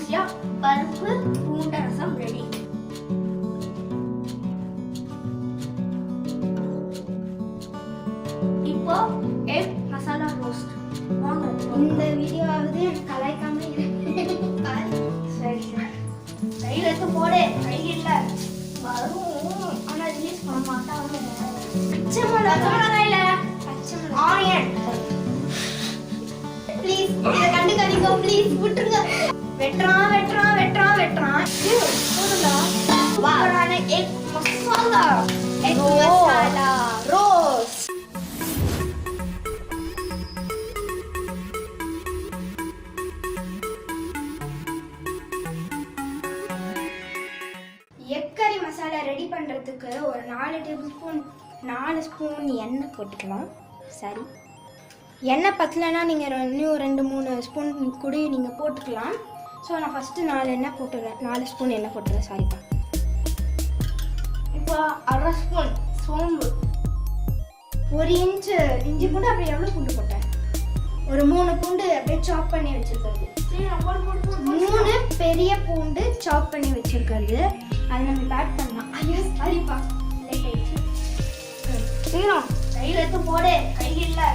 ஈஸியாக பருப்பு பூண்டை ரசம் ரெடி. இப்போ எக் மசாலா ரோஸ்ட். வாங்க இந்த வீடியோவாவது கலாய்க்காம சரி சரி கையில் எடுத்து போடு. கை இல்லை வரும் ஆனால் ரிலீஸ் பண்ண மாட்டாங்க. பச்சை மிளகாய் ஆனியன் ப்ளீஸ் இதை கண்டுக்காதீங்க ப்ளீஸ் விட்டுருங்க. வெட்டுறான் வெட்டுறான் வெட்டுறான் வெட்டுறான். சூப்பரான egg masala. Egg masala rose. Egg கறி மசாலா ரெடி பண்ணுறதுக்கு ஒரு 4 ஸ்பூன் எண்ணெய் போட்டுக்கலாம். சரி, எண்ணெய் பத்தலைன்னா நீங்கள் இன்னும் 2-3 ஸ்பூன் கூட நீங்கள் போட்டுக்கலாம். ஸோ நான் ஃபஸ்ட்டு 4 ஸ்பூன் எண்ணெய் போட்டுறேன். சாரிப்பா. இப்போ 1/2 ஸ்பூன் சோம்பு, 1 இன்ச்சு இஞ்சி பூண்டு. அப்புறம் எவ்வளோ பூண்டு போட்டேன்? ஒரு 3 பூண்டு அப்படியே சாப் பண்ணி வச்சுருக்கிறது. 3 பெரிய பூண்டு சாப் பண்ணி வச்சுருக்கிறது. அதை நம்ம ஆட் பண்ணலாம். ஐயோ சாரிப்பா, லேட் ஆயிடுச்சு. சீரம் கையில் எடுத்து போடு. கை இல்லை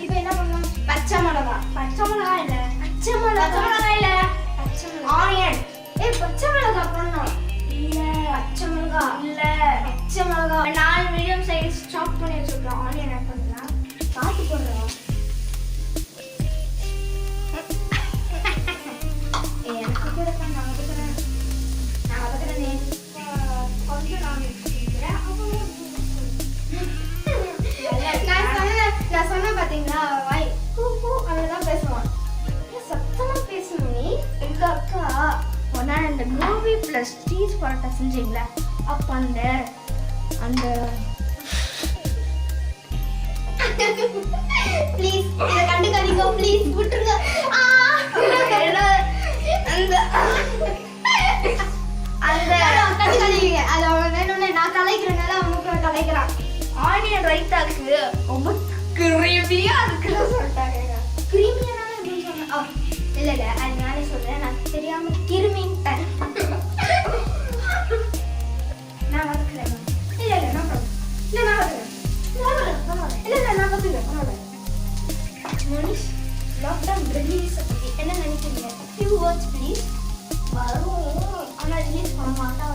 இப்போ என்ன பண்ணணும்? பச்சை மிளகாய் இல்லை ஆனியன். பச்சை மிளகாய் பண்ணணும். பச்சை மிளகாய் 4 மீடியம் சைஸ் சாப் பண்ணி வச்சுருக்கோம். ஆனியன் ஆட் பண்ணலாம். பார்த்து போடுறோம். எனக்கு கூட நான் வதக்குறேன். கொஞ்சம் நான் சொன்னேன் பார்த்தீங்களா, வாய் அவ்வளோதான் பேசுவான். சத்தமாக பேசணும். நீ எங்கள் அக்கா ஒன்றா இந்த மூவி ப்ளஸ் சீஸ் பரோட்டா செஞ்சீங்களா, அப்போ அந்த ப்ளீஸ் இதை கண்டுக்காதீங்க ப்ளீஸ் விட்டுருங்க. கண்டுக்காதீங்க. அது அவன் வேணும்னே நான் கலைக்கிறனால அவனுக்கு கலைக்கிறான். ஆனியன் ரைத்தாக்கு ரொம்ப கிரீமியா இருக்குன்னு சொல்லிட்டாங்க. கிரீமியான அப்படின்னு சொன்னேன். இல்லை அது நானே சொல்றேன். நான் தெரியாம கிருமின்ட்டேன். நான் வதக்குறேன். இல்லை நான் வதக்குறேன். நான் பார்த்துக்கிறேன். மனிஷ் லாக்டவுன் ரிலீஸ் என்ன நினைக்கிறீங்க? Few words please. வரும் ஆனால் ரிலீஸ் பண்ண மாட்டாங்க.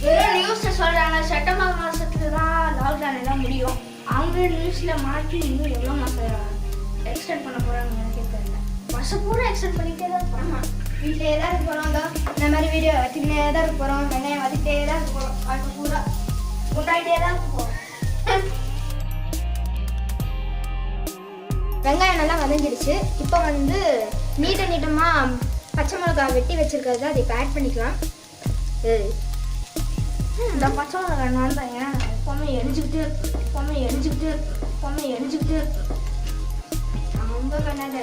வெறும் நியூஸில் சொல்கிறாங்க செப்டம்பர் மாதத்துக்கு தான் லாக்டவுன் எல்லாம் முடியும். அவங்க நியூஸில் மாற்றி இன்னும் எவ்வளோ மாதம் எக்ஸ்டெண்ட் பண்ண போகிறாங்க எனக்கு தெரியல. வருஷம் பூரா எக்ஸ்டெண்ட் பண்ணிகிட்டே தான் இருப்பாங்க. வீட்டிலே தான் இருக்க போகிறோம். இந்த மாதிரி வீடியோ வச்சுக்கிட்டே தான் இருக்க போகிறோம். வெங்காயம் வதக்கிட்டே தான் இருக்க போகிறோம். வாழ்க்கை பூரா கொண்டாடிட்டே தான் இருக்க போகிறோம். வெங்காயம் நல்லா வதங்கிடுச்சு. இப்போ நீட்டமாக பச்சை மிளகாய் வெட்டி வச்சுருக்கிறது அதை இப்போ ஆட் பண்ணிக்கலாம். இந்த பச்சை மிளகாய் நான் தான் எப்போவுமே எரிஞ்சுக்கிட்டே இருக்கு. ரொம்ப பண்ணாத.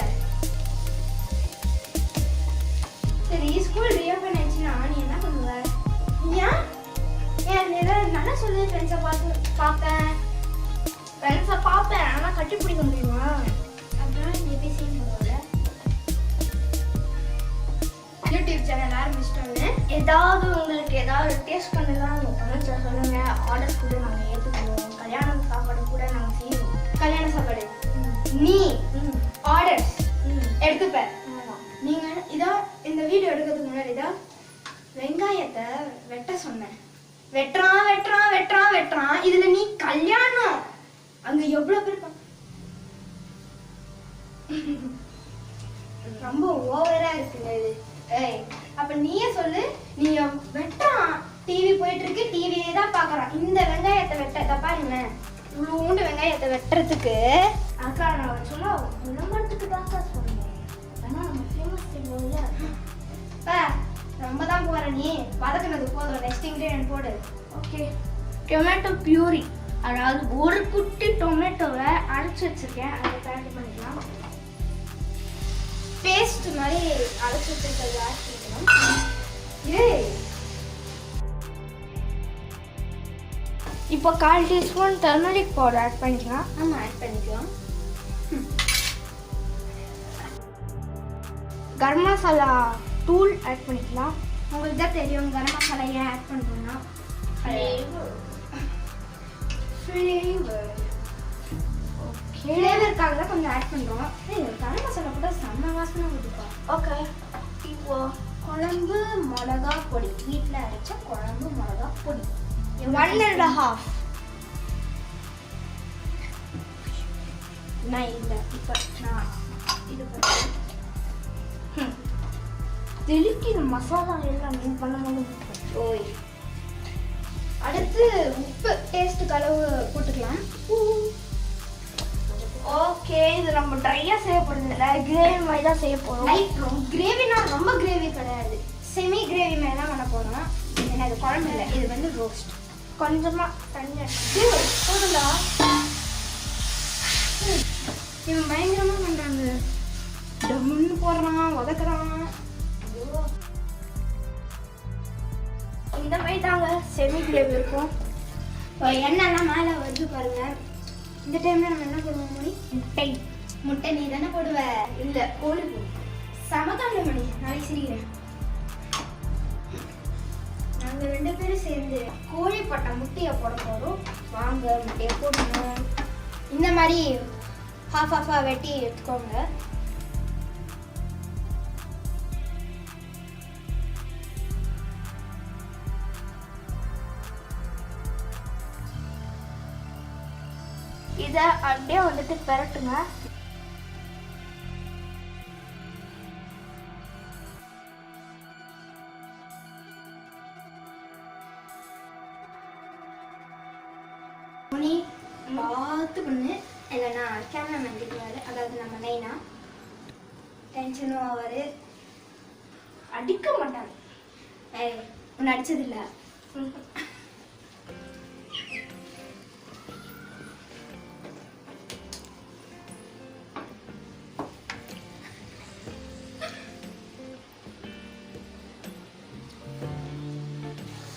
சரி, ஸ்கூல் ரீஓப்பன் ஆயிடுச்சுன்னா நீ என்ன பண்ணுவ? ஏன் நல்லா சொல்லு. ஃப்ரெண்ட்ஸை பார்ப்பேன் ஆனால் கட்டி பிடிக்க முடியுமா? அப்படின்னா நீ எப்படி செய்ய முடியல. யூடியூப் சேனல் ஆரம்பிச்சிட்டோன்னு ஏதாவது உங்களுக்கு ஏதாவது டேஸ்ட் பண்ணலாம் கமெண்ட்ஸில் சொல்லுங்கள். ஆர்டர்ஸ் கூட நாங்கள் ஏற்றுக்குவோம். கல்யாண சாப்பாடு கூட நாங்கள் செய்வோம். கல்யாண சாப்பாடு நீ ஆர்டர்ஸ் எடுத்துப்ப. நீங்கள் இந்த வீடியோ எடுக்கிறதுக்கு முன்னாடி வெங்காயத்தை வெட்ட சொன்னேன். வெட்டுறான். இதில் நீ கல்யாணம் அங்கே எவ்வளோ பேர் ரொம்ப ஓவரா இருக்குங்க இது. அப்ப நீயே சொல்லு. நீ வெட்டான், டிவி போயிட்டு இருக்கு, டிவியே தான் பாக்குறான். இந்த வெங்காயத்தை வெட்ட பாருங்க, இவ்வளோண்டு வெங்காயத்தை வெட்டுறதுக்கு அக்கா நான் சொன்னா விளம்பரத்துக்கு தான் சொல்லுங்க. ஆனா நம்ம ஃபேமஸ் இல்ல. ரொம்ப தான் போற. நீ வதக்குனது போதும். நெக்ஸ்ட் இன்கிரீடியன்ட் போடு. ஓகே, டொமேட்டோ பியூரி, அதாவது ஒரு குட்டி டொமேட்டோவை அரைச்சி வச்சிருக்கேன். அதை ஆட் பண்ணிக்கலாம். பேஸ்ட் மாதிரி அரைச்சி வச்சிருக்கிறது ஆட் பண்ணிக்கணும். இப்போ 1/4 டீஸ்பூன் டர்மரிக் பவுடர் ஆட் பண்ணிக்கலாம். ஆமாம், ஆட் பண்ணிக்கலாம். கரம் மசாலா தூள் ஆட் பண்ணிக்கலாம். உங்களுக்கு தான் தெரியும் கரம் மசாலா ஏன் ஆட் பண்ணுறோம்னா ஃப்ளேவருக்காக தான் கொஞ்சம் ஆட் பண்ணுறோம். கரம் மசாலா கூட செம்ம வாசனை கொடுப்பா. ஓகே, இப்போ குழம்பு மிளகா பொடி, வீட்டில் அரைச்ச குழம்பு மிளகா பொடி 1.5. நான் இல்லை, இப்போ நான் இது பண்ணுறேன். தெளிக்கிற மசாலா எல்லாம் மீன் பண்ணும்போது. ஓய், அடுத்து உப்பு டேஸ்ட்டுக்கு அளவு போட்டுக்கலாம். ஓகே, இது நம்ம ட்ரையாக செய்ய போகிறது இல்லை, கிரேவி மாதிரி தான் செய்ய போகிறோம். லைட் கிரேவினா ரொம்ப கிரேவி கிடையாது, செமி கிரேவி மாதிரி தான் பண்ண போகிறோம். ஏன்னா இது குழம்பு இல்லை, இது வந்து ரோஸ்ட். கொஞ்சமாக தண்ணி போதும்டா. இவன் பயங்கரமாக பண்ணுறாங்க, டம்முன்னு போடுறான், உதக்குறான். இந்த மாதிரி தாங்க செமி கிரேவி இருக்கும். எண்ணெய்லாம் மேலே வருது பாருங்க. இந்த டைம்ல நம்ம என்ன போடுவோம் மணி? முட்டை நீ தானே போடுவ? இல்லை, கோழி போடும். சமகாண்ட மணி, நாளைக்கு சிரிக்கிறேன். நாங்கள் 2 பேரும் சேர்ந்து கோழி பட்டை முட்டையை போட போகிறோம். வாங்க முட்டையை போடணும். இந்த மாதிரி ஹாஃபாக வெட்டி எடுத்துக்கோங்க. இதை அப்படியே வந்துட்டு பெரட்டுங்க. மணி பார்த்து பண்ணு, இல்லைன்னா கேமராமேன் திட்டுவாரு. அதாவது நம்ம நைனா டென்ஷனும் ஆவார், அடிக்க மாட்டாங்க. ஒன்று அடிச்சதில்லை.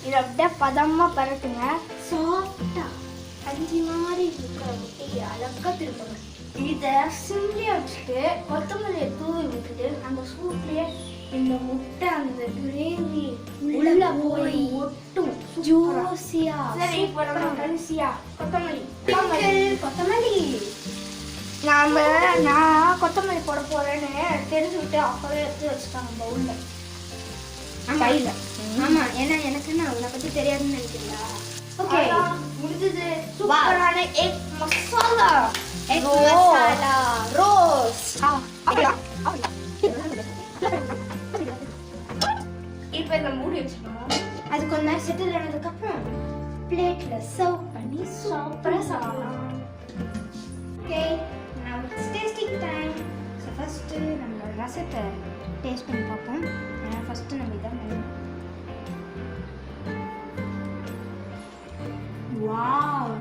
இதை அப்படியே பதமாக பரட்டுங்க. சாஃப்டா கஞ்சி மாதிரி இருக்கிற முட்டையை அழகாக திருப்பங்க. இதை சிம்லி வச்சுட்டு கொத்தமல்லியை தூவி விட்டுட்டு அந்த சூட்லேயே இந்த முட்டை அந்த கிரேவி உள்ள போய் ஒட்டும் ஜூசியா. சரி, இப்போ நம்ம கடைசியா கொத்தமல்லி கொத்தமல்லி நான் கொத்தமல்லி போட போறேன்னு தெரிஞ்சுக்கிட்டு அப்பவே எடுத்து வச்சுட்டாங்க பவுல்ல கையில. ஆமா, ஏன்னா எனக்கு நான் உன்னை பத்தி தெரியாதுன்னு நினைக்கிறீங்களா? ஓகே, முடிஞ்சது. சூப்பரான எக் மசாலா ரோஸ்ட். இப்போ இந்த மூடி வச்சுக்கணும். அது கொஞ்ச நேரம் செட்டில் ஆனதுக்கு அப்புறம் பிளேட்ல சர்வ் பண்ணி சூப்பரா சாப்பிடலாம். Okay, now it's tasting time. So first நம்ம ரசத்தை டேஸ்ட் பண்ணி பார்ப்போம். ஏன்னா ஃபர்ஸ்ட் நம்ம இதான் பண்ணுவோம். வாவ்,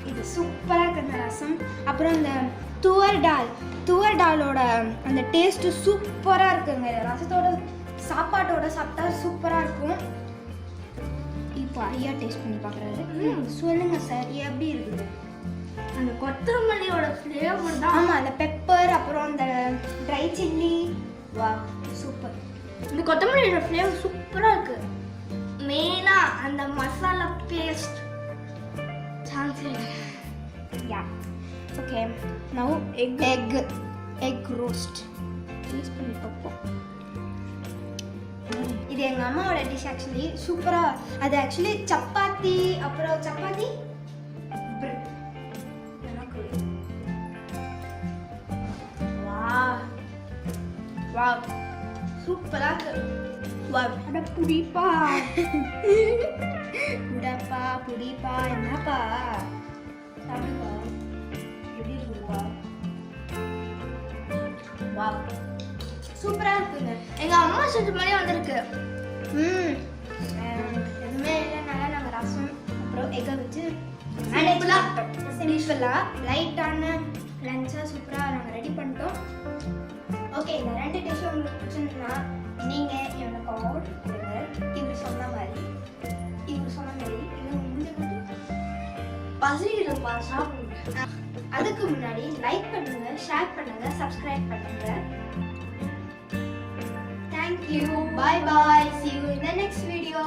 இது சூப்பராக இருக்கு அந்த ரசம். அப்புறம் இந்த துவர் டாலோட அந்த டேஸ்ட்டு சூப்பராக இருக்குங்க. ரசத்தோட சாப்பாட்டோட சாப்பிட்டா சூப்பராக இருக்கும். இப்போ ஐயா டேஸ்ட் பண்ணி பார்க்குறாரு. சொல்லுங்க சார், எப்படி இருக்குது? அந்த கொத்தமல்லியோட ஃப்ளேவர் தான். ஆமாம், அந்த பெப்பர் அப்புறம் அந்த ட்ரை சில்லி, வா சூப்பர். இந்த கொத்தமல்லியோட ஃப்ளேவர் சூப்பராக இருக்கு. மெயினாக அந்த மசாலா பேஸ்ட் சான்ஸ் இல்லை. Yeah, okay, now egg roast taste பண்ணி பார்ப்போம். இது எங்கள் அம்மாவோட டிஷ். ஆக்சுவலி சூப்பராக, அது ஆக்சுவலி சப்பாத்தி அப்புறம் சப்பாத்தி பிரெட். வா சூப்பராக இருக்கு. வா, அட புடிப்பா புடப்பா புடிப்பா, என்னப்பா தமிழ்ப்பா எப்படி இருக்குப்பா? வா, சூப்பராக இருக்குங்க. எங்கள் அம்மா செஞ்ச மாதிரி வந்திருக்கு. எதுவுமே இல்லைனால நாங்கள் ரசம் அப்புறம் எக்கை வச்சு சிம்பிளாக லைட்டான லஞ்சாக சூப்பராக நாங்கள் ரெடி பண்ணிட்டோம். ஓகே, இந்த 2 டிஷ்ஷும் உங்களுக்கு பிடிச்சிருந்தா நீங்கள் எனக்கு ஆர்டர் கொடுங்க. இப்படி சொன்ன மாதிரி பசிக்குதுப்பா சாப்பிடுங்க. அதுக்கு முன்னாடி லைக் பண்ணுங்க, ஷேர் பண்ணுங்க, சப்ஸ்கிரைப் பண்ணுங்க. Thank you. Bye bye. See you in the next video.